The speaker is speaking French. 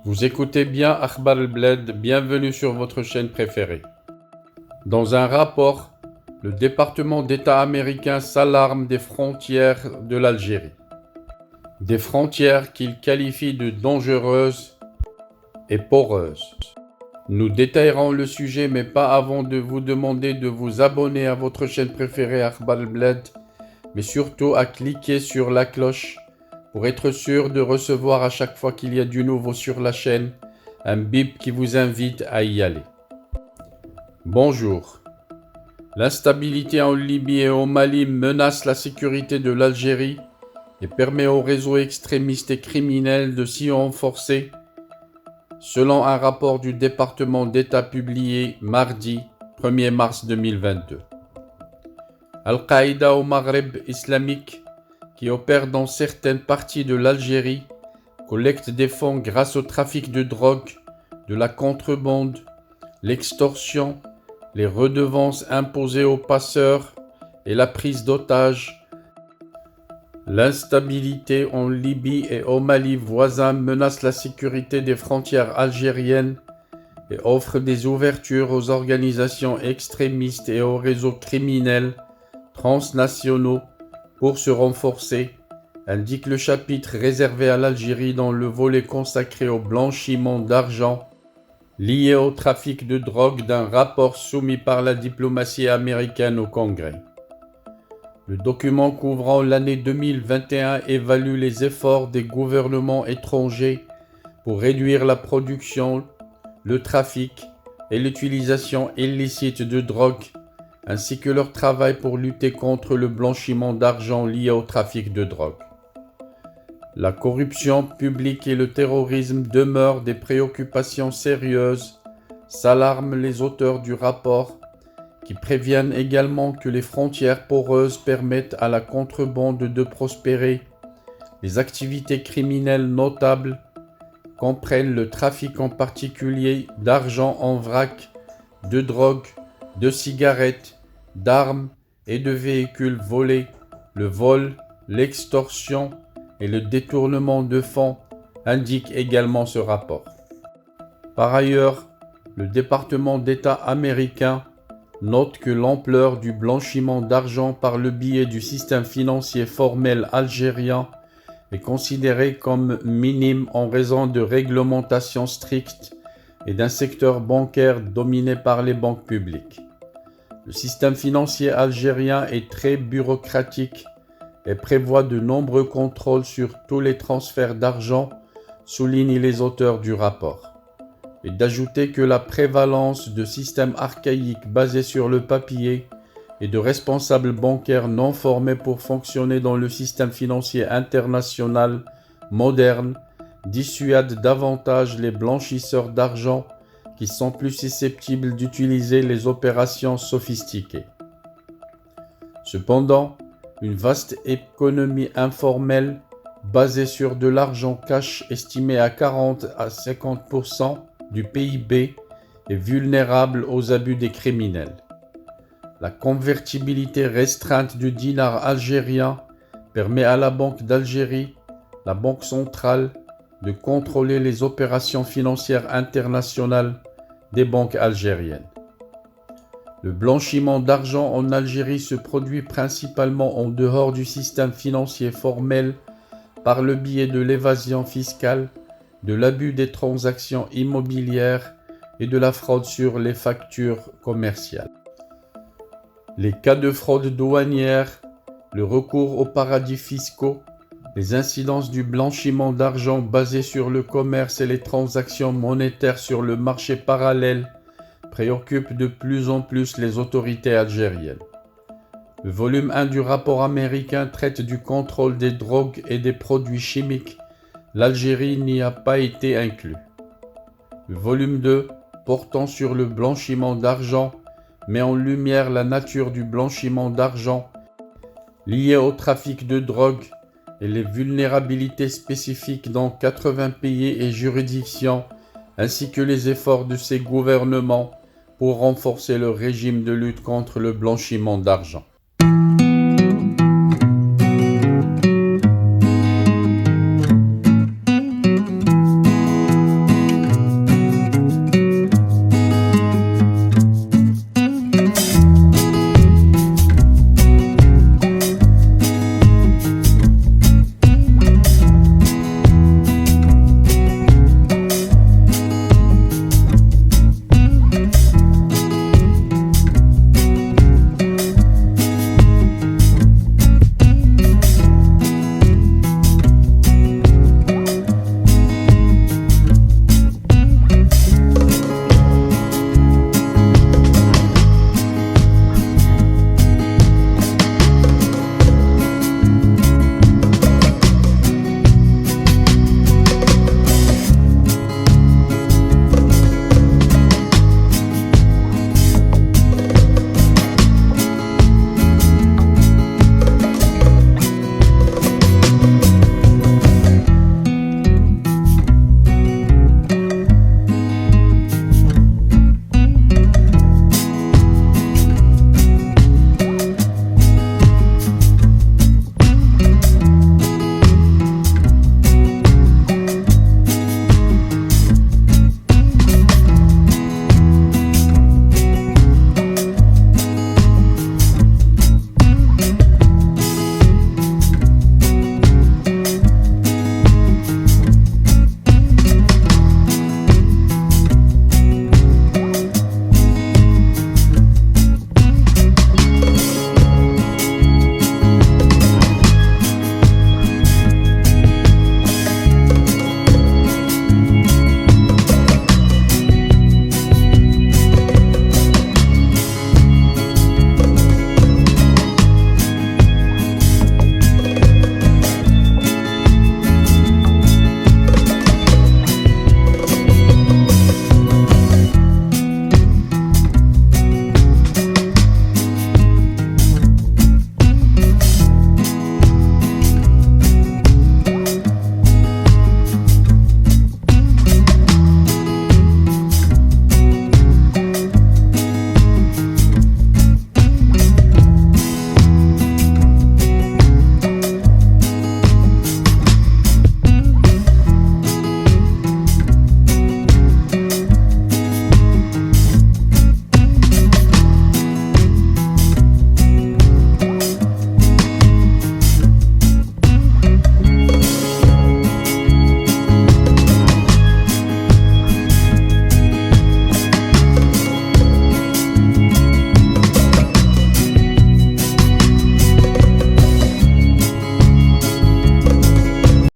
Vous écoutez bien Akhbar al-Bled, bienvenue sur votre chaîne préférée. Dans un rapport, le département d'État américain s'alarme des frontières de l'Algérie. Des frontières qu'il qualifie de dangereuses et poreuses. Nous détaillerons le sujet, mais pas avant de vous demander de vous abonner à votre chaîne préférée Akhbar al-Bled, mais surtout à cliquer sur la cloche pour être sûr de recevoir à chaque fois qu'il y a du nouveau sur la chaîne, un bip qui vous invite à y aller. Bonjour. L'instabilité en Libye et au Mali menace la sécurité de l'Algérie et permet aux réseaux extrémistes et criminels de s'y renforcer, selon un rapport du département d'État publié mardi 1er mars 2022. Al-Qaïda au Maghreb islamique, qui opère dans certaines parties de l'Algérie, collecte des fonds grâce au trafic de drogue, de la contrebande, l'extorsion, les redevances imposées aux passeurs et la prise d'otages. L'instabilité en Libye et au Mali voisin menace la sécurité des frontières algériennes et offre des ouvertures aux organisations extrémistes et aux réseaux criminels transnationaux pour se renforcer, indique le chapitre réservé à l'Algérie dans le volet consacré au blanchiment d'argent lié au trafic de drogue d'un rapport soumis par la diplomatie américaine au Congrès. Le document couvrant l'année 2021 évalue les efforts des gouvernements étrangers pour réduire la production, le trafic et l'utilisation illicite de drogue, ainsi que leur travail pour lutter contre le blanchiment d'argent lié au trafic de drogue. La corruption publique et le terrorisme demeurent des préoccupations sérieuses, s'alarment les auteurs du rapport, qui préviennent également que les frontières poreuses permettent à la contrebande de prospérer. Les activités criminelles notables comprennent le trafic en particulier d'argent en vrac, de drogue, de cigarettes, d'armes et de véhicules volés, le vol, l'extorsion et le détournement de fonds, indique également ce rapport. Par ailleurs, le département d'État américain note que l'ampleur du blanchiment d'argent par le biais du système financier formel algérien est considérée comme minime en raison de réglementations strictes et d'un secteur bancaire dominé par les banques publiques. Le système financier algérien est très bureaucratique et prévoit de nombreux contrôles sur tous les transferts d'argent, soulignent les auteurs du rapport. Et d'ajouter que la prévalence de systèmes archaïques basés sur le papier et de responsables bancaires non formés pour fonctionner dans le système financier international moderne dissuade davantage les blanchisseurs d'argent qui sont plus susceptibles d'utiliser les opérations sophistiquées. Cependant, une vaste économie informelle basée sur de l'argent cash estimé à 40 à 50% du PIB est vulnérable aux abus des criminels. La convertibilité restreinte du dinar algérien permet à la Banque d'Algérie, la Banque centrale, de contrôler les opérations financières internationales des banques algériennes. Le blanchiment d'argent en Algérie se produit principalement en dehors du système financier formel par le biais de l'évasion fiscale, de l'abus des transactions immobilières et de la fraude sur les factures commerciales. Les cas de fraude douanière, le recours aux paradis fiscaux, les incidences du blanchiment d'argent basé sur le commerce et les transactions monétaires sur le marché parallèle préoccupent de plus en plus les autorités algériennes. Le volume 1 du rapport américain traite du contrôle des drogues et des produits chimiques. L'Algérie n'y a pas été inclus. Le volume 2, portant sur le blanchiment d'argent, met en lumière la nature du blanchiment d'argent lié au trafic de drogue et les vulnérabilités spécifiques dans 80 pays et juridictions, ainsi que les efforts de ces gouvernements pour renforcer le régime de lutte contre le blanchiment d'argent.